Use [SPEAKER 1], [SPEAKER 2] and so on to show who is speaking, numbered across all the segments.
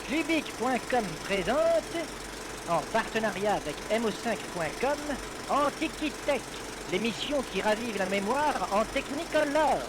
[SPEAKER 1] Clubic.com présente, en partenariat avec mo5.com, Antiquitech, l'émission qui ravive la mémoire en Technicolor.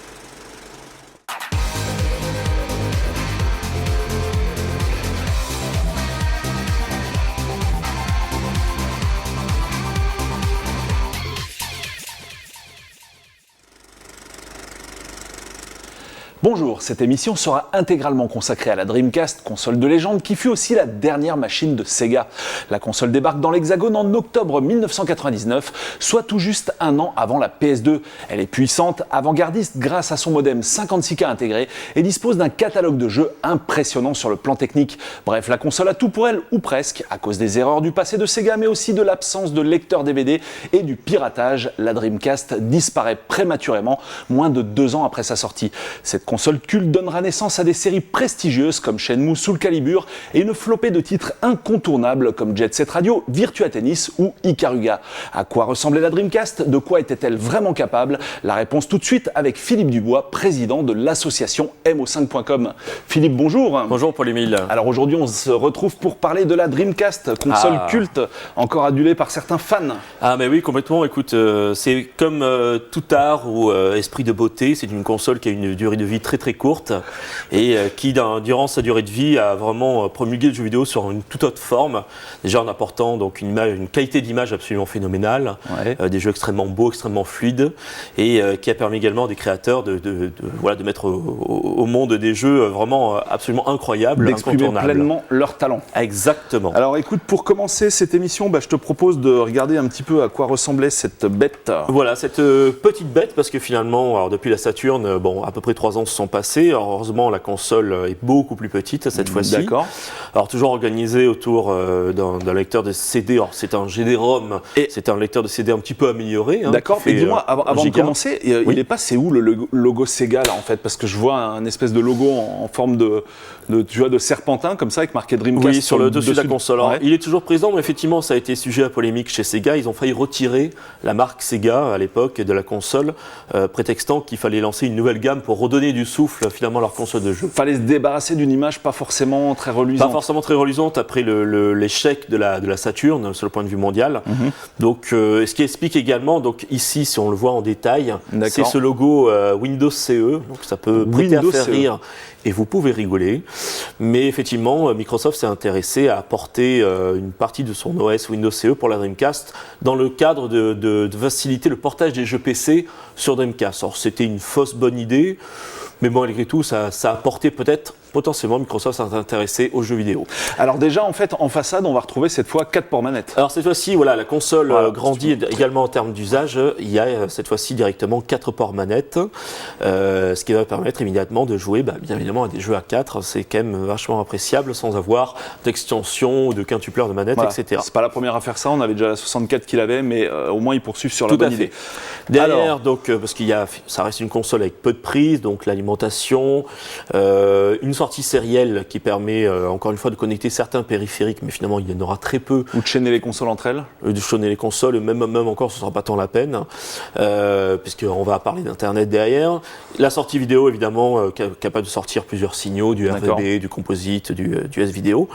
[SPEAKER 2] Bonjour, cette émission sera intégralement consacrée à la Dreamcast, console de légende qui fut aussi la dernière machine de Sega. La console débarque dans l'Hexagone en octobre 1999, soit tout juste un an avant la PS2. Elle est puissante, avant-gardiste grâce à son modem 56K intégré et dispose d'un catalogue de jeux impressionnant sur le plan technique. Bref, la console a tout pour elle, ou presque, à cause des erreurs du passé de Sega, mais aussi de l'absence de lecteur DVD et du piratage. La Dreamcast disparaît prématurément, moins de 2 ans après sa sortie. Cette console culte donnera naissance à des séries prestigieuses comme Shenmue, Soul Calibur et une flopée de titres incontournables comme Jet Set Radio, Virtua Tennis ou Ikaruga. À quoi ressemblait la Dreamcast? De quoi était-elle vraiment capable? La réponse tout de suite avec Philippe Dubois, président de l'association mo5.com. Philippe, bonjour.
[SPEAKER 3] Bonjour Paul-Émile.
[SPEAKER 2] Alors aujourd'hui on se retrouve pour parler de la Dreamcast, console culte, encore adulée par certains fans.
[SPEAKER 3] Ah mais oui, complètement. Écoute, c'est comme tout art ou esprit de beauté, c'est une console qui a une durée de vie très courte et qui durant sa durée de vie a vraiment promulgué le jeu vidéo sur une toute autre forme, déjà en apportant donc une qualité d'image absolument phénoménale, des jeux extrêmement beaux, extrêmement fluides et qui a permis également à des créateurs de mettre au monde des jeux vraiment absolument incroyables,
[SPEAKER 2] d'exprimer pleinement leur talent.
[SPEAKER 3] Exactement.
[SPEAKER 2] Alors écoute, pour commencer cette émission, je te propose de regarder un petit peu à quoi ressemblait cette bête.
[SPEAKER 3] Voilà, cette petite bête, parce que finalement, alors depuis la Saturn, à peu près 3 ans se sont passés. Alors, heureusement, la console est beaucoup plus petite cette fois-ci.
[SPEAKER 2] D'accord.
[SPEAKER 3] Alors, toujours organisée autour d'un lecteur de CD. Alors, c'est un GD-ROM, c'est un lecteur de CD un petit peu amélioré.
[SPEAKER 2] D'accord, mais dis-moi, avant de commencer, il est passé où le logo Sega là en fait? Parce que je vois un espèce de logo en forme de serpentin comme ça avec marqué Dreamcast.
[SPEAKER 3] Oui, sur le dessus de la console. Alors,
[SPEAKER 2] ouais.
[SPEAKER 3] Il est toujours présent, mais effectivement, ça a été sujet à polémique chez Sega. Ils ont failli retirer la marque Sega à l'époque de la console, prétextant qu'il fallait lancer une nouvelle gamme pour redonner du souffle finalement à leur console de jeu.
[SPEAKER 2] Fallait se débarrasser d'une image pas forcément très reluisante.
[SPEAKER 3] Pas forcément très reluisante après l'échec de la Saturn sur le point de vue mondial. Donc, ce qui explique également, donc ici, si on le voit en détail, c'est ce logo Windows CE. Donc ça peut prêter à faire rire. Et vous pouvez rigoler, mais effectivement, Microsoft s'est intéressé à apporter une partie de son OS Windows CE pour la Dreamcast dans le cadre de faciliter le portage des jeux PC sur Dreamcast. Alors c'était une fausse bonne idée, mais bon, malgré tout, ça a apporté potentiellement Microsoft s'est intéressé aux jeux vidéo.
[SPEAKER 2] Alors déjà, en fait, en façade, on va retrouver cette fois 4 ports manettes.
[SPEAKER 3] Alors cette fois-ci, la console grandit également en termes d'usage. Il y a cette fois-ci directement 4 ports manettes, ce qui va permettre immédiatement de jouer, bien évidemment, à des jeux à 4. C'est quand même vachement appréciable sans avoir d'extension ou de quintupleur de manettes, etc.
[SPEAKER 2] C'est pas la première à faire ça. On avait déjà la 64 qu'il avait, mais au moins ils poursuivent sur la bonne idée.
[SPEAKER 3] Derrière, donc, parce ça reste une console avec peu de prises, donc l'alimentation, une sortie sérielle qui permet encore une fois de connecter certains périphériques, mais finalement il y en aura très peu.
[SPEAKER 2] Ou de chaîner les consoles entre elles.
[SPEAKER 3] De chaîner les consoles, même encore ce ne sera pas tant la peine, puisqu'on va parler d'internet derrière. La sortie vidéo évidemment, capable de sortir plusieurs signaux, du RGB, du composite, du S-Vidéo.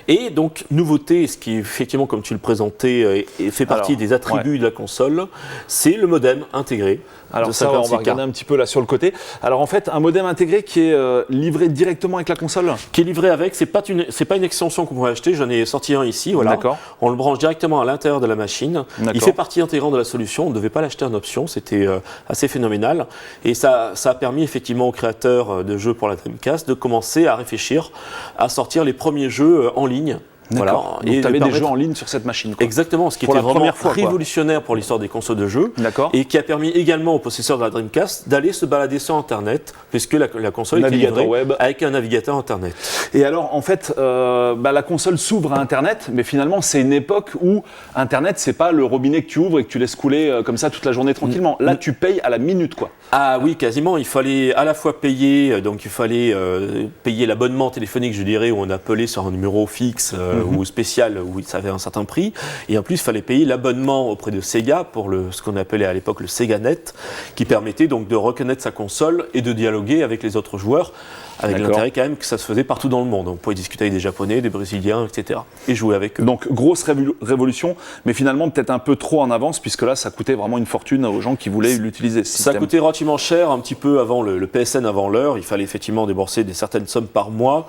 [SPEAKER 3] Et donc nouveauté, ce qui effectivement comme tu le présentais fait partie des attributs de la console, c'est le modem intégré.
[SPEAKER 2] Alors ça, on va regarder un petit peu là sur le côté. Alors en fait, un modem intégré qui est livré directement avec la console.
[SPEAKER 3] Qui est livré avec, c'est pas une extension qu'on pourrait acheter. J'en ai sorti un ici, voilà.
[SPEAKER 2] D'accord.
[SPEAKER 3] On le branche directement à l'intérieur de la machine. Il fait partie intégrante de la solution. On ne devait pas l'acheter en option. C'était assez phénoménal. Et ça a permis effectivement aux créateurs de jeux pour la Dreamcast de commencer à réfléchir à sortir les premiers jeux en ligne.
[SPEAKER 2] Voilà. Donc tu avais des jeux en ligne sur cette machine.
[SPEAKER 3] Exactement, ce qui était vraiment révolutionnaire pour l'histoire des consoles de jeux. Et qui a permis également aux possesseurs de la Dreamcast d'aller se balader sur Internet, puisque la console était livrée avec un navigateur Internet.
[SPEAKER 2] Et alors en fait, la console s'ouvre à Internet, mais finalement c'est une époque où Internet c'est pas le robinet que tu ouvres et que tu laisses couler comme ça toute la journée tranquillement. Là tu payes à la minute quoi.
[SPEAKER 3] Ah oui, quasiment. Il fallait à la fois payer, donc il fallait payer l'abonnement téléphonique, je dirais, où on appelait sur un numéro fixe ou spéciales où ça avait un certain prix. Et en plus, il fallait payer l'abonnement auprès de Sega pour ce qu'on appelait à l'époque le SegaNet, qui permettait donc de reconnaître sa console et de dialoguer avec les autres joueurs, avec l'intérêt quand même que ça se faisait partout dans le monde. On pouvait discuter avec des Japonais, des Brésiliens, etc. et jouer avec eux.
[SPEAKER 2] Donc grosse révolution, mais finalement peut-être un peu trop en avance, puisque là ça coûtait vraiment une fortune aux gens qui voulaient l'utiliser.
[SPEAKER 3] Ça coûtait relativement cher, un petit peu avant le PSN, avant l'heure. Il fallait effectivement débourser certaines sommes par mois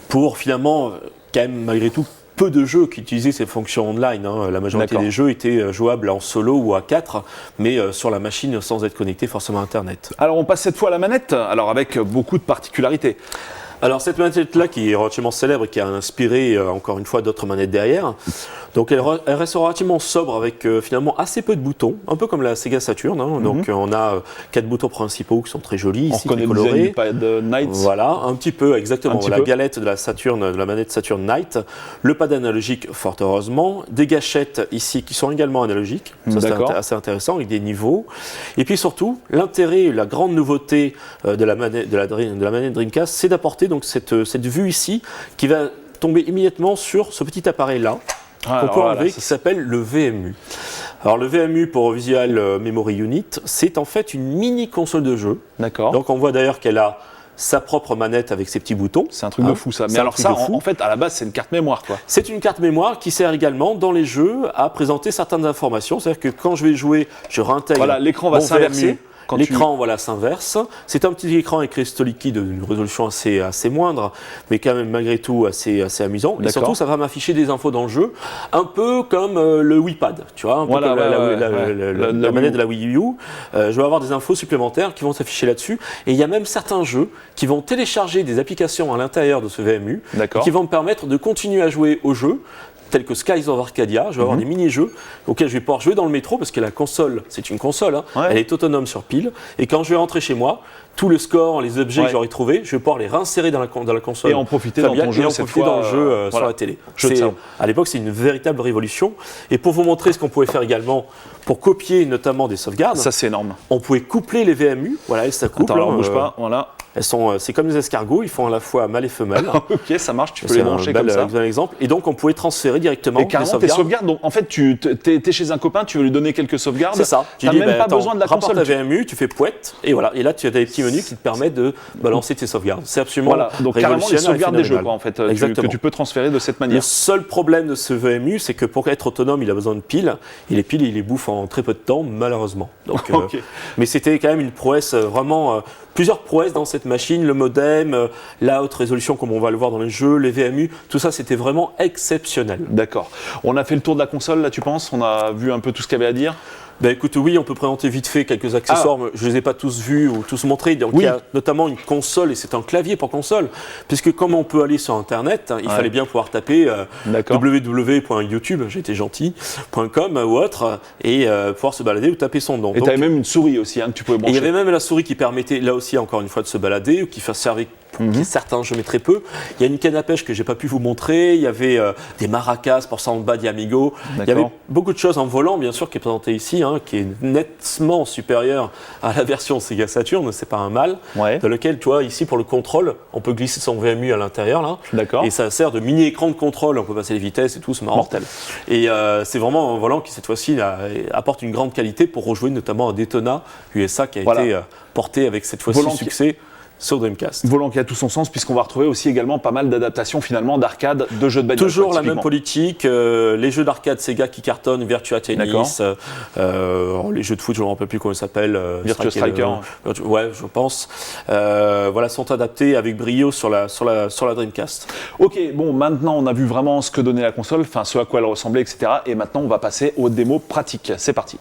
[SPEAKER 3] pour finalement, quand même malgré tout, peu de jeux qui utilisaient ces fonctions online. La majorité des jeux étaient jouables en solo ou à 4, mais sur la machine sans être connecté forcément à Internet.
[SPEAKER 2] Alors on passe cette fois à la manette, alors avec beaucoup de particularités.
[SPEAKER 3] Alors cette manette-là qui est relativement célèbre et qui a inspiré encore une fois d'autres manettes derrière, donc elle reste relativement sobre avec finalement assez peu de boutons, un peu comme la Sega Saturn. Donc on a 4 boutons principaux qui sont très jolis, ici
[SPEAKER 2] colorés. On connaît le pad Knight.
[SPEAKER 3] Voilà, un petit peu, exactement. La galette de la Saturn, de la manette Saturn Knight, le pad analogique fort heureusement, des gâchettes ici qui sont également analogiques, ça c'est assez intéressant avec des niveaux. Et puis surtout, l'intérêt, la grande nouveauté de la manette Dreamcast, c'est d'apporter donc cette vue ici qui va tomber immédiatement sur ce petit appareil-là. Qu'on peut enlever, qui s'appelle le VMU. Alors le VMU pour Visual Memory Unit, c'est en fait une mini console de jeu.
[SPEAKER 2] D'accord.
[SPEAKER 3] Donc on voit d'ailleurs qu'elle a sa propre manette avec ses petits boutons.
[SPEAKER 2] C'est un truc de fou ça. Mais alors ça, en fait, à la base, c'est une carte mémoire quoi.
[SPEAKER 3] C'est une carte mémoire qui sert également dans les jeux à présenter certaines informations. C'est-à-dire que quand je vais jouer, je réintègre.
[SPEAKER 2] Voilà, l'écran va s'inverser.
[SPEAKER 3] L'écran s'inverse. C'est un petit écran avec cristaux liquides d'une résolution assez moindre, mais quand même malgré tout assez amusant. Et surtout, ça va m'afficher des infos dans le jeu, un peu comme le Wii Pad, tu vois, un peu comme la manette de la Wii U. Je vais avoir des infos supplémentaires qui vont s'afficher là-dessus. Et il y a même certains jeux qui vont télécharger des applications à l'intérieur de ce VMU, qui vont me permettre de continuer à jouer au jeu, tels que Skies of Arcadia. Je vais avoir des mini-jeux auxquels je vais pouvoir jouer dans le métro parce que la console, c'est une console, elle est autonome sur pile. Et quand je vais rentrer chez moi, tout le score, les objets que j'aurai trouvés, je vais pouvoir les réinsérer dans la console.
[SPEAKER 2] Et en profiter dans ton jeu,
[SPEAKER 3] dans le jeu sur la télé. À l'époque, c'est une véritable révolution. Et pour vous montrer ce qu'on pouvait faire également pour copier notamment des sauvegardes,
[SPEAKER 2] ça c'est énorme.
[SPEAKER 3] On pouvait coupler les VMU. Voilà, et ça couple.
[SPEAKER 2] Attends, bouge pas. Voilà.
[SPEAKER 3] C'est comme des escargots, ils font à la fois mâle et femelle.
[SPEAKER 2] Ok, ça marche, tu peux les brancher comme ça.
[SPEAKER 3] C'est un exemple. Et donc, on pouvait transférer directement
[SPEAKER 2] tes sauvegardes. Donc, en fait, tu es chez un copain, tu veux lui donner quelques sauvegardes.
[SPEAKER 3] C'est ça.
[SPEAKER 2] Tu n'as même pas besoin de la console.
[SPEAKER 3] Rapporte ta VMU, tu fais pouette, et voilà. Et là, tu as des petits menus qui te permettent de balancer tes sauvegardes. C'est absolument
[SPEAKER 2] donc carrément les sauvegardes des jeux, quoi, en fait, que tu peux transférer de cette manière.
[SPEAKER 3] Le seul problème de ce VMU, c'est que pour être autonome, il a besoin de piles. Et les piles, il les bouffe en très peu de temps, malheureusement. Donc, mais c'était quand même une prouesse, vraiment, plusieurs prouesses dans cette machine. Le modem, la haute résolution comme on va le voir dans les jeux, les VMU, tout ça c'était vraiment exceptionnel.
[SPEAKER 2] D'accord. On a fait le tour de la console là, tu penses? On a vu un peu tout ce qu'il y avait à dire?
[SPEAKER 3] Ben écoute, oui, on peut présenter vite fait quelques accessoires, mais je ne les ai pas tous vus ou tous montrés. Donc il y a notamment une console, et c'est un clavier pour console, puisque comme on peut aller sur Internet, il fallait bien pouvoir taper www.youtube, j'ai été gentil.com ou autre, et pouvoir se balader ou taper son nom.
[SPEAKER 2] Et tu avais même une souris aussi, que tu pouvais brancher.
[SPEAKER 3] Et il y avait même la souris qui permettait, là aussi encore une fois, de se balader, ou qui servait certains je mets très peu. Il y a une canne à pêche que j'ai pas pu vous montrer, il y avait des maracas pour Samba di Amigo, il y avait beaucoup de choses en volant bien sûr qui est présenté ici, qui est nettement supérieur à la version Sega Saturn, c'est pas un mal, dans lequel tu vois ici pour le contrôle, on peut glisser son VMU à l'intérieur là, et ça sert de mini écran de contrôle, on peut passer les vitesses et tout, c'est marrant. Mortel. Et c'est vraiment un volant qui cette fois-ci apporte une grande qualité pour rejouer notamment un Daytona USA qui a été porté avec cette fois-ci succès sur Dreamcast.
[SPEAKER 2] Volant qui a tout son sens, puisqu'on va retrouver aussi également pas mal d'adaptations finalement d'arcade de jeux de bagnole.
[SPEAKER 3] Toujours la même politique, les jeux d'arcade Sega qui cartonnent, Virtua Tennis, les jeux de foot, je ne me rappelle plus comment ils s'appellent.
[SPEAKER 2] Virtua Striker.
[SPEAKER 3] Ouais, je pense. Sont adaptés avec brio sur la Dreamcast.
[SPEAKER 2] Ok, bon, maintenant on a vu vraiment ce que donnait la console, enfin ce à quoi elle ressemblait, etc. Et maintenant on va passer aux démos pratiques. C'est parti.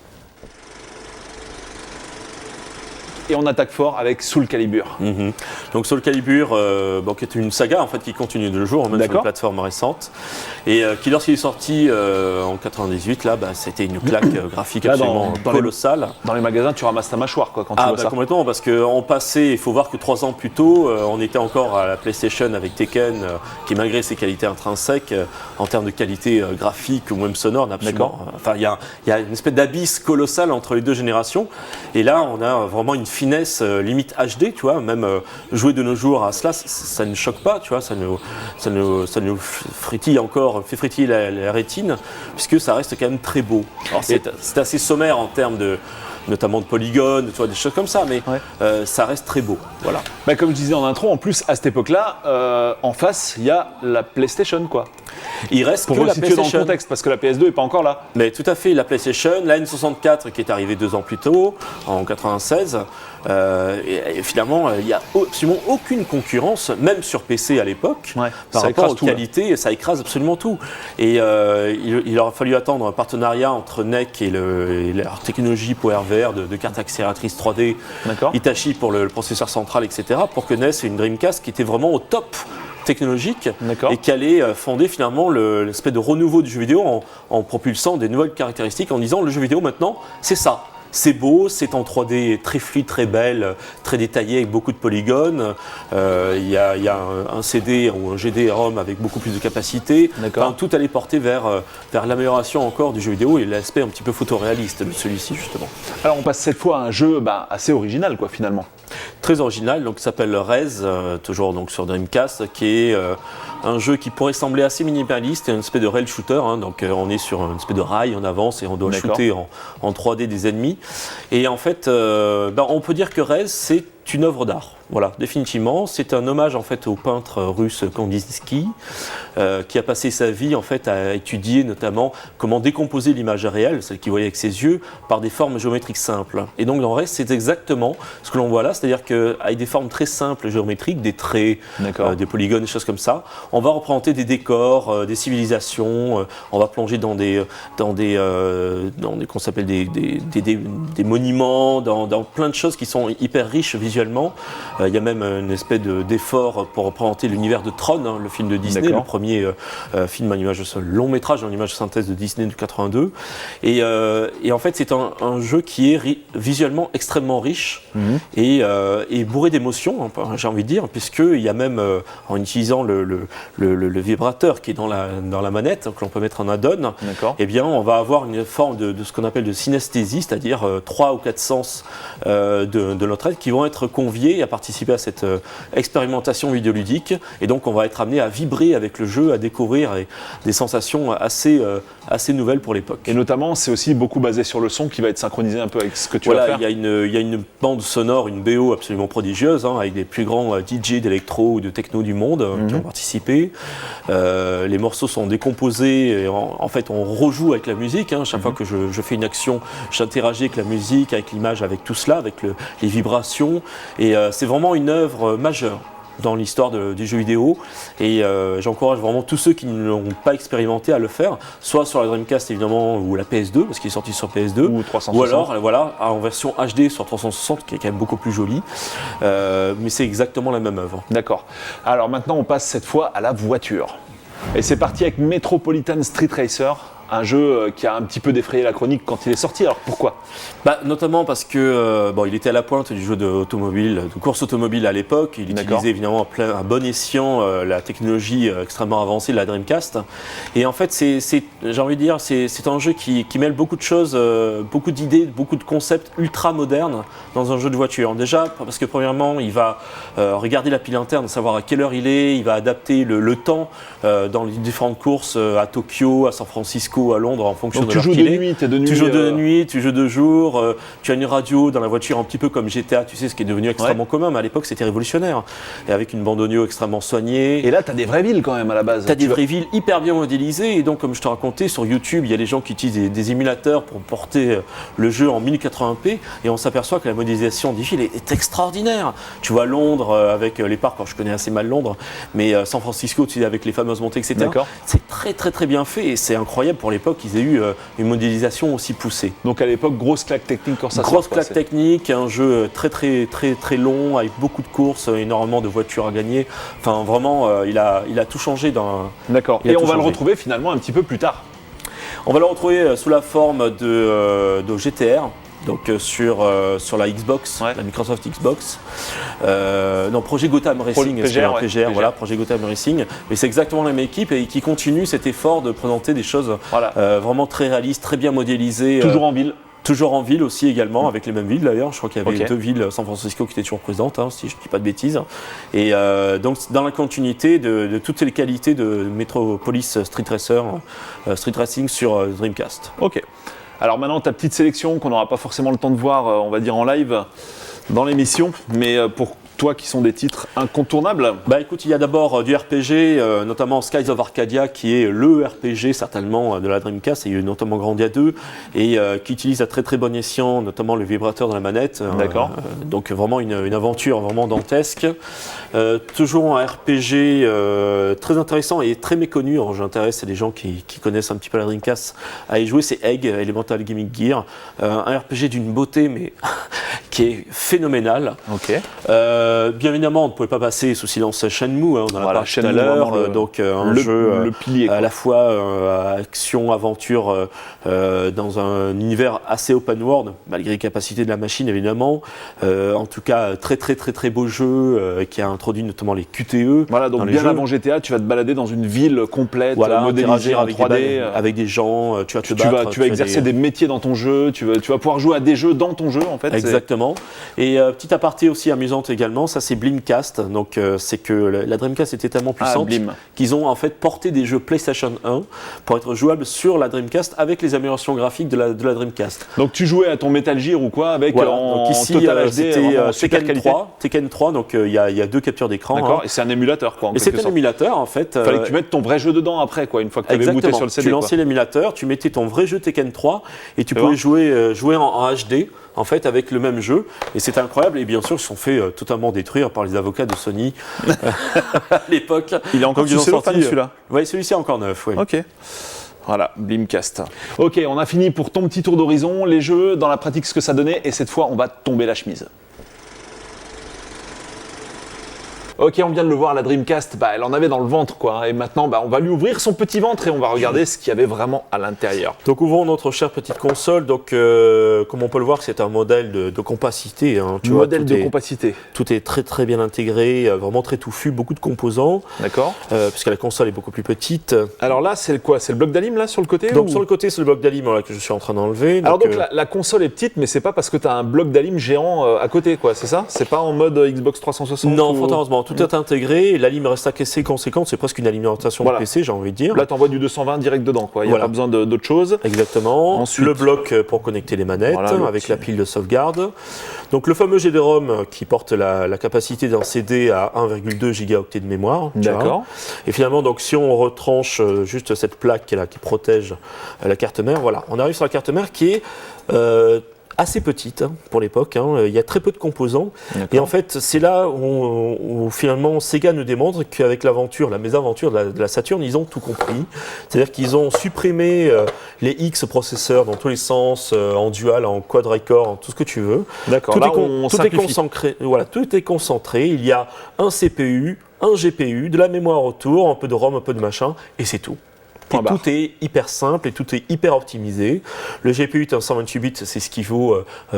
[SPEAKER 2] Et on attaque fort avec Soul Calibur.
[SPEAKER 3] Donc Soul Calibur, qui est une saga en fait qui continue de le jour, même sur une plateforme récente, et qui lorsqu'il est sorti en 98, là, c'était une claque graphique absolument colossale.
[SPEAKER 2] Dans les magasins, tu ramasses ta mâchoire quand tu vois ça.
[SPEAKER 3] Complètement, parce qu'on passait, il faut voir que 3 ans plus tôt, on était encore à la PlayStation avec Tekken, qui malgré ses qualités intrinsèques, en termes de qualité graphique ou même sonore, n'a absolument. Enfin, il y a une espèce d'abysse colossal entre les deux générations, et là, on a vraiment une finesse limite HD, tu vois, même jouer de nos jours à cela, ça ne choque pas, tu vois, ça nous frétille encore, fait frétiller la rétine, puisque ça reste quand même très beau. Alors c'est assez sommaire en termes notamment de polygones, tu vois, des choses comme ça, mais ça reste très beau. Voilà.
[SPEAKER 2] Bah, comme je disais en intro, en plus, à cette époque-là, en face, il y a la PlayStation, quoi.
[SPEAKER 3] Il reste
[SPEAKER 2] pour
[SPEAKER 3] que la
[SPEAKER 2] situer
[SPEAKER 3] PlayStation.
[SPEAKER 2] dans le contexte, parce que la PS2 n'est pas encore là.
[SPEAKER 3] Mais tout à fait, la PlayStation, la N64 qui est arrivée 2 ans plus tôt, en 96. Et finalement, il n'y a absolument aucune concurrence, même sur PC à l'époque, par rapport aux qualités, ça écrase absolument tout. Et il aura fallu attendre un partenariat entre NEC et la technologie PowerVR de cartes accélératrices 3D, Hitachi pour le processeur central, etc., pour que NES ait une Dreamcast qui était vraiment au top technologique et qui allait fonder finalement l'espèce de renouveau du jeu vidéo en propulsant des nouvelles caractéristiques, en disant le jeu vidéo maintenant c'est ça. C'est beau, c'est en 3D très fluide, très belle, très détaillé avec beaucoup de polygones. Il y a un CD ou un GD-ROM avec beaucoup plus de capacité. Enfin, tout allait porter vers l'amélioration encore du jeu vidéo et l'aspect un petit peu photoréaliste de celui-ci justement.
[SPEAKER 2] Alors on passe cette fois à un jeu assez original quoi finalement.
[SPEAKER 3] Très original, donc qui s'appelle Rez, toujours donc sur Dreamcast, qui est un jeu qui pourrait sembler assez minimaliste, une espèce de rail shooter, donc on est sur une espèce de rail, on avance et on doit shooter en 3D des ennemis. Et en fait, on peut dire que Rez, c'est une œuvre d'art. Voilà, définitivement, c'est un hommage en fait au peintre russe Kandinsky, qui a passé sa vie en fait à étudier notamment comment décomposer l'image réelle, celle qu'il voyait avec ses yeux, par des formes géométriques simples. Et donc dans Rez, c'est exactement ce que l'on voit là, c'est-à-dire qu'avec des formes très simples géométriques, des traits, des polygones, des choses comme ça, on va représenter des décors, des civilisations, on va plonger dans des qu'on s'appelle des monuments, dans plein de choses qui sont hyper riches visuellement. Il y a même une espèce d'effort pour représenter l'univers de Tron, le film de Disney, le premier film long métrage en image de synthèse de Disney de 82. Et en fait, c'est un jeu qui est visuellement extrêmement riche et bourré d'émotions, j'ai envie de dire, puisqu'il y a même, en utilisant le vibrateur qui est dans la manette, que l'on peut mettre en add-on, eh bien, on va avoir une forme de ce qu'on appelle de synesthésie, c'est-à-dire 3 ou 4 sens de notre être qui vont être conviés à participer à cette expérimentation vidéoludique, et donc on va être amené à vibrer avec le jeu, à découvrir des sensations assez nouvelles pour l'époque.
[SPEAKER 2] Et notamment, c'est aussi beaucoup basé sur le son qui va être synchronisé un peu avec ce que tu vas faire.
[SPEAKER 3] Il y a une bande sonore, une BO absolument prodigieuse, avec des plus grands DJ d'électro ou de techno du monde qui ont participé. Les morceaux sont décomposés, et en fait on rejoue avec la musique. Chaque fois que je fais une action, j'interagis avec la musique, avec l'image, avec tout cela, avec les vibrations. Et c'est vraiment une œuvre majeure dans l'histoire du jeu vidéo, et j'encourage vraiment tous ceux qui ne l'ont pas expérimenté à le faire, soit sur la Dreamcast évidemment, ou la PS2 parce qu'il est sorti sur PS2,
[SPEAKER 2] ou 360,
[SPEAKER 3] ou alors en version HD sur 360 qui est quand même beaucoup plus jolie, mais c'est exactement la même œuvre.
[SPEAKER 2] D'accord. Alors maintenant on passe cette fois à la voiture, et c'est parti avec Metropolitan Street Racer, un jeu qui a un petit peu défrayé la chronique quand il est sorti. Alors pourquoi ?
[SPEAKER 3] Notamment parce que il était à la pointe du jeu de course automobile à l'époque. Il utilisait évidemment à bon escient la technologie extrêmement avancée de la Dreamcast. Et en fait, j'ai envie de dire, c'est un jeu qui mêle beaucoup de choses, beaucoup d'idées, beaucoup de concepts ultra modernes dans un jeu de voiture. Déjà, parce que premièrement, il va regarder la pile interne, savoir à quelle heure il va adapter le temps dans les différentes courses à Tokyo, à San Francisco, à Londres, en fonction de l'heure qu'il est. Tu joues de nuit, tu joues de jour, tu as une radio dans la voiture un petit peu comme GTA, tu sais, ce qui est devenu extrêmement commun, mais à l'époque c'était révolutionnaire, et avec une bande audio extrêmement soignée.
[SPEAKER 2] Et là tu as des vraies villes quand même à la base.
[SPEAKER 3] Tu as des vraies villes hyper bien modélisées, et donc comme je te racontais, sur YouTube il y a des gens qui utilisent des émulateurs pour porter le jeu en 1080p, et on s'aperçoit que la modélisation des villes est extraordinaire. Tu vois Londres avec les parcs, alors je connais assez mal Londres, mais San Francisco, tu sais, avec les fameuses montées, etc. C'est très très très bien fait, et c'est incroyable pour l'époque qu'ils aient eu une modélisation aussi poussée.
[SPEAKER 2] Donc à l'époque, grosse claque technique quand ça sort.
[SPEAKER 3] Grosse claque technique, un jeu très très très très long, avec beaucoup de courses, énormément de voitures à gagner. Enfin vraiment, il a tout changé dans.
[SPEAKER 2] D'accord. Et on va le retrouver finalement un petit peu plus tard.
[SPEAKER 3] On va le retrouver sous la forme de GTR. Donc sur la Xbox, la Microsoft Xbox. Projet Gotham Racing, PGR, voilà, Projet Gotham Racing. Mais c'est exactement la même équipe, et qui continue cet effort de présenter des choses vraiment très réalistes, très bien modélisées.
[SPEAKER 2] Toujours en ville.
[SPEAKER 3] Toujours en ville aussi également, avec les mêmes villes d'ailleurs. Je crois qu'il y avait 2 villes, San Francisco, qui étaient toujours présentes, si je ne dis pas de bêtises. Et donc dans la continuité de toutes les qualités de Metropolis Street Racer, Street Racing sur Dreamcast.
[SPEAKER 2] Ok. Alors maintenant, ta petite sélection qu'on n'aura pas forcément le temps de voir, on va dire en live dans l'émission, mais pour toi qui sont des titres incontournables.
[SPEAKER 3] Bah écoute, il y a d'abord du RPG, notamment Skies of Arcadia, qui est le RPG certainement de la Dreamcast, et notamment Grandia 2, et qui utilise à très très bon escient, notamment le vibrateur dans la manette.
[SPEAKER 2] D'accord.
[SPEAKER 3] Donc vraiment une aventure vraiment dantesque. Toujours un RPG très intéressant et très méconnu. Alors j'intéresse les gens qui connaissent un petit peu la Dreamcast à y jouer. C'est Egg, Elemental Gimmick Gear, un RPG d'une beauté mais qui est phénoménal.
[SPEAKER 2] Ok.
[SPEAKER 3] Bien évidemment, on ne pouvait pas passer sous silence Shenmue, on en a parlé tout à l'heure, donc un jeu
[SPEAKER 2] le pilier,
[SPEAKER 3] à la fois action, aventure, dans un univers assez open world, malgré les capacités de la machine évidemment. En tout cas, très très très très beau jeu qui a introduit notamment les QTE.
[SPEAKER 2] Voilà, donc bien avant GTA, tu vas te balader dans une ville complète, modélisée en 3D.
[SPEAKER 3] Avec des gens, tu vas te battre.
[SPEAKER 2] Tu vas exercer des métiers dans ton jeu, tu vas pouvoir jouer à des jeux dans ton jeu en fait.
[SPEAKER 3] Exactement. Et petit aparté aussi amusante également, ça c'est Blimcast. Donc c'est que la Dreamcast était tellement puissante qu'ils ont en fait porté des jeux PlayStation 1 pour être jouables sur la Dreamcast avec les améliorations graphiques de la Dreamcast.
[SPEAKER 2] Donc tu jouais à ton Metal Gear ou quoi avec en
[SPEAKER 3] donc ici,
[SPEAKER 2] Total HD,
[SPEAKER 3] c'était Tekken 3, donc il y a 2 captures d'écran.
[SPEAKER 2] D'accord, et c'est un émulateur quoi.
[SPEAKER 3] Et c'est un émulateur en fait.
[SPEAKER 2] Fallait que tu mettes ton vrai jeu dedans après quoi, une fois que tu avais booté sur le CD.
[SPEAKER 3] Tu lançais l'émulateur, tu mettais ton vrai jeu Tekken 3 et tu pouvais jouer en HD. En fait, avec le même jeu, et c'était incroyable. Et bien sûr, ils se sont fait totalement détruire par les avocats de Sony à l'époque.
[SPEAKER 2] Il est encore celui-là.
[SPEAKER 3] Oui, celui-ci est encore neuf. Oui.
[SPEAKER 2] Ok. Voilà, Blimcast. Ok, on a fini pour ton petit tour d'horizon, les jeux, dans la pratique, ce que ça donnait, et cette fois, on va tomber la chemise. Ok, on vient de le voir, la Dreamcast, elle en avait dans le ventre, quoi. Et maintenant, on va lui ouvrir son petit ventre et on va regarder ce qu'il y avait vraiment à l'intérieur.
[SPEAKER 3] Donc, ouvrons notre chère petite console. Donc, comme on peut le voir, c'est un modèle de compacité.
[SPEAKER 2] Modèle de compacité.
[SPEAKER 3] Tout est très très bien intégré, vraiment très touffu, beaucoup de composants.
[SPEAKER 2] D'accord.
[SPEAKER 3] Puisque la console est beaucoup plus petite.
[SPEAKER 2] Alors là, c'est quoi? C'est le bloc d'alim là sur le côté?
[SPEAKER 3] Donc, sur le côté, c'est le bloc d'alim que je suis en train d'enlever.
[SPEAKER 2] Alors, donc la console est petite, mais c'est pas parce que tu as un bloc d'alim géant à côté, quoi, c'est ça? C'est pas en mode Xbox 360?
[SPEAKER 3] Non, fort heureusement. Tout est intégré, la lime reste assez conséquente, c'est presque une alimentation de PC, j'ai envie de dire.
[SPEAKER 2] Là, tu envoies du 220 direct dedans, quoi. Il n'y a pas besoin d'autre chose.
[SPEAKER 3] Exactement. Ensuite, le bloc pour connecter les manettes, avec la pile de sauvegarde. Donc, le fameux GD-ROM qui porte la capacité d'un CD à 1,2 gigaoctets de mémoire.
[SPEAKER 2] D'accord.
[SPEAKER 3] Et finalement, donc, si on retranche juste cette plaque là, qui protège la carte mère, voilà, on arrive sur la carte mère qui est assez petite pour l'époque, il y a très peu de composants et en fait c'est là où finalement Sega nous démontre qu'avec l'aventure, la mésaventure de la Saturn, ils ont tout compris, c'est-à-dire qu'ils ont supprimé les X processeurs dans tous les sens, en dual, en quadricore, en tout ce que tu veux.
[SPEAKER 2] D'accord.
[SPEAKER 3] Tout est concentré, il y a un CPU, un GPU, de la mémoire autour, un peu de ROM, un peu de machin et c'est tout. Et tout est hyper simple et tout est hyper optimisé. Le GPU est un 128 bits, c'est ce qui vaut,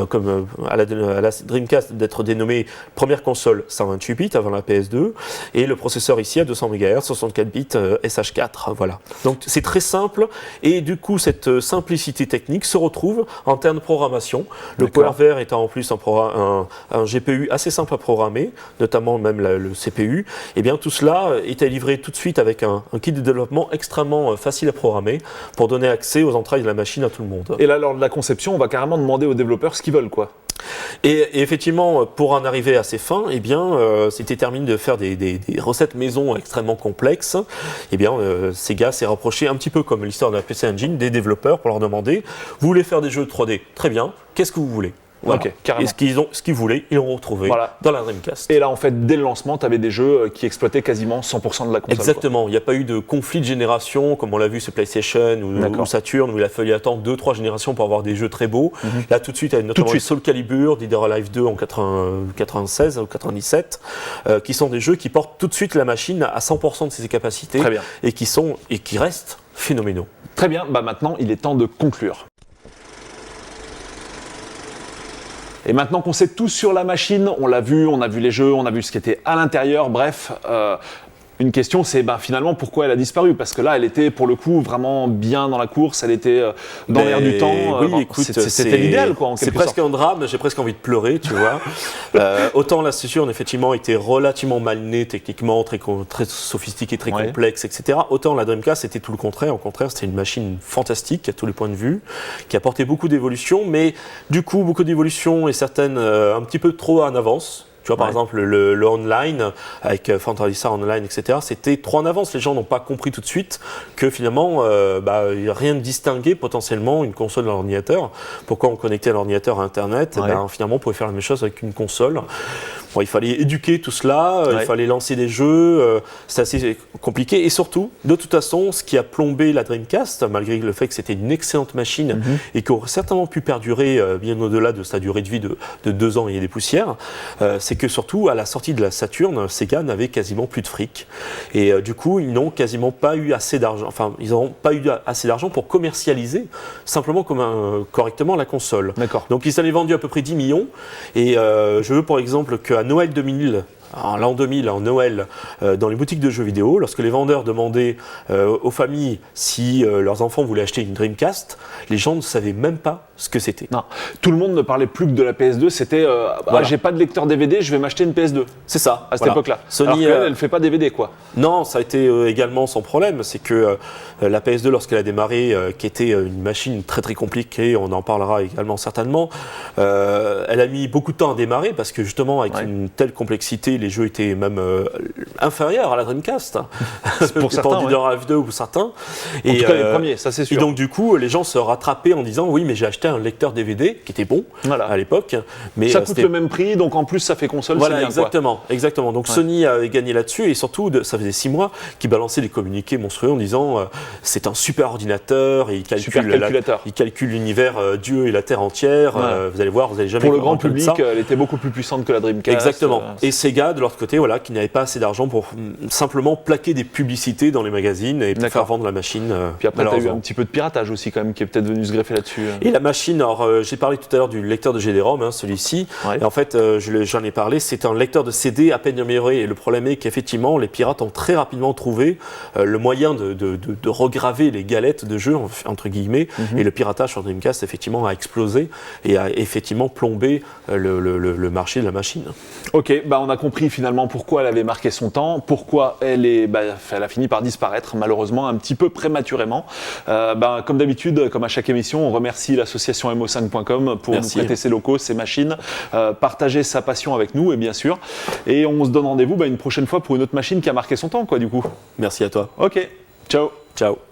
[SPEAKER 3] comme à la Dreamcast, d'être dénommé première console 128 bits avant la PS2. Et le processeur ici à 200 MHz, 64 bits SH4. Voilà. Donc c'est très simple et du coup cette simplicité technique se retrouve en termes de programmation. Le PowerVR étant en plus un GPU assez simple à programmer, notamment même le CPU. Et bien tout cela était livré tout de suite avec un kit de développement extrêmement facile à programmer pour donner accès aux entrailles de la machine à tout le monde.
[SPEAKER 2] Et là, lors de la conception, on va carrément demander aux développeurs ce qu'ils veulent, quoi.
[SPEAKER 3] Et effectivement, pour en arriver à ces fins, c'était terminé de faire des recettes maison extrêmement complexes. Sega s'est rapproché un petit peu comme l'histoire de la PC Engine des développeurs pour leur demander: vous voulez faire des jeux 3D? Très bien, qu'est-ce que vous voulez? Voilà.
[SPEAKER 2] Okay, carrément.
[SPEAKER 3] Et ce qu'ils voulaient, ils l'ont retrouvé dans la Dreamcast.
[SPEAKER 2] Et là, en fait, dès le lancement, tu avais des jeux qui exploitaient quasiment 100% de la console.
[SPEAKER 3] Exactement. Il n'y a pas eu de conflit de génération, comme on l'a vu sur PlayStation ou Saturn, où il a fallu attendre 2-3 générations pour avoir des jeux très beaux. Là, tout de suite, il y a notamment Soul Calibur, Dead or Alive 2 en 96 ou 97, qui sont des jeux qui portent tout de suite la machine à 100% de ses capacités.
[SPEAKER 2] Très bien.
[SPEAKER 3] Et qui restent phénoménaux.
[SPEAKER 2] Très bien. Maintenant, il est temps de conclure. Et maintenant qu'on sait tout sur la machine, on l'a vu, on a vu les jeux, on a vu ce qui était à l'intérieur, bref, une question, c'est finalement pourquoi elle a disparu, parce que là elle était pour le coup vraiment bien dans la course, elle était dans l'air du temps.
[SPEAKER 3] Oui, écoute,
[SPEAKER 2] c'était l'idéal quoi.
[SPEAKER 3] C'est presque un drame, j'ai presque envie de pleurer, tu vois. Autant la Saturn effectivement était relativement mal née techniquement, très sophistiquée, très complexe, etc. Autant la Dreamcast c'était tout le contraire. Au contraire, c'était une machine fantastique à tous les points de vue, qui apportait beaucoup d'évolutions, mais du coup beaucoup d'évolutions et certaines un petit peu trop en avance. Tu vois, par exemple, le online, avec Fantasy Star Online, etc., c'était trop en avance. Les gens n'ont pas compris tout de suite que finalement, il n'y a rien de distingué potentiellement une console d'un ordinateur. Pourquoi on connectait un ordinateur à Internet finalement, on pouvait faire la même chose avec une console. Bon, il fallait éduquer tout cela, il fallait lancer des jeux, c'est assez compliqué. Et surtout, de toute façon, ce qui a plombé la Dreamcast, malgré le fait que c'était une excellente machine et qui aurait certainement pu perdurer bien au-delà de sa durée de vie de 2 ans et des poussières, c'est que surtout, à la sortie de la Saturn, Sega n'avait quasiment plus de fric. Et du coup, ils n'ont quasiment pas eu assez d'argent, ils n'ont pas eu assez d'argent pour commercialiser simplement correctement la console. Donc, ils s'en avaient vendu à peu près 10 millions. Et je veux, par exemple, qu'à Noël 2000, en l'an 2000, en Noël, dans les boutiques de jeux vidéo, lorsque les vendeurs demandaient aux familles si leurs enfants voulaient acheter une Dreamcast, les gens ne savaient même pas ce que c'était.
[SPEAKER 2] Non, tout le monde ne parlait plus que de la PS2, c'était j'ai pas de lecteur DVD, je vais m'acheter une PS2.
[SPEAKER 3] C'est ça.
[SPEAKER 2] À cette époque-là.
[SPEAKER 3] Sony,
[SPEAKER 2] alors qu'elle ne fait pas DVD, quoi.
[SPEAKER 3] Non, ça a été également son problème, c'est que la PS2, lorsqu'elle a démarré, qui était une machine très très compliquée, on en parlera également certainement, elle a mis beaucoup de temps à démarrer parce que justement, avec une telle complexité, les jeux étaient même inférieurs à la Dreamcast.
[SPEAKER 2] Pour certains,
[SPEAKER 3] F2 ou certains.
[SPEAKER 2] En tout cas, les premiers, ça c'est sûr.
[SPEAKER 3] Et donc du coup, les gens se rattrapaient en disant oui, mais j'ai acheté un lecteur DVD qui était bon à l'époque. Mais
[SPEAKER 2] ça coûte le même prix, donc en plus ça fait console,
[SPEAKER 3] voilà,
[SPEAKER 2] c'est bien,
[SPEAKER 3] exactement. Donc Sony avait gagné là-dessus et surtout, ça faisait 6 mois qu'ils balançaient des communiqués monstrueux en disant c'est un super ordinateur, et il calcule l'univers Dieu et la Terre entière. Vous allez voir, vous allez jamais.
[SPEAKER 2] Pour le grand public, elle était beaucoup plus puissante que la Dreamcast.
[SPEAKER 3] Exactement. Et Sega, de l'autre côté, qui n'avait pas assez d'argent pour simplement plaquer des publicités dans les magazines et pour faire vendre la machine.
[SPEAKER 2] Puis après, tu as eu un petit peu de piratage aussi, quand même, qui est peut-être venu se greffer là-dessus.
[SPEAKER 3] Et la machine, alors j'ai parlé tout à l'heure du lecteur de GD-ROM, celui-ci. Et en fait, j'en ai parlé, c'est un lecteur de CD à peine amélioré. Et le problème est qu'effectivement, les pirates ont très rapidement trouvé le moyen de regraver les galettes de jeu, entre guillemets. Et le piratage sur Dreamcast, effectivement, a explosé et a effectivement plombé le marché de la machine.
[SPEAKER 2] Ok, on a compris finalement pourquoi elle avait marqué son temps, pourquoi elle a fini par disparaître, malheureusement, un petit peu prématurément. Comme d'habitude, comme à chaque émission, on remercie l'association mo5.com pour nous prêter ses locaux, ses machines, partager sa passion avec nous, et bien sûr. Et on se donne rendez-vous une prochaine fois pour une autre machine qui a marqué son temps, du coup.
[SPEAKER 3] Merci à toi.
[SPEAKER 2] Ok, ciao.
[SPEAKER 3] Ciao.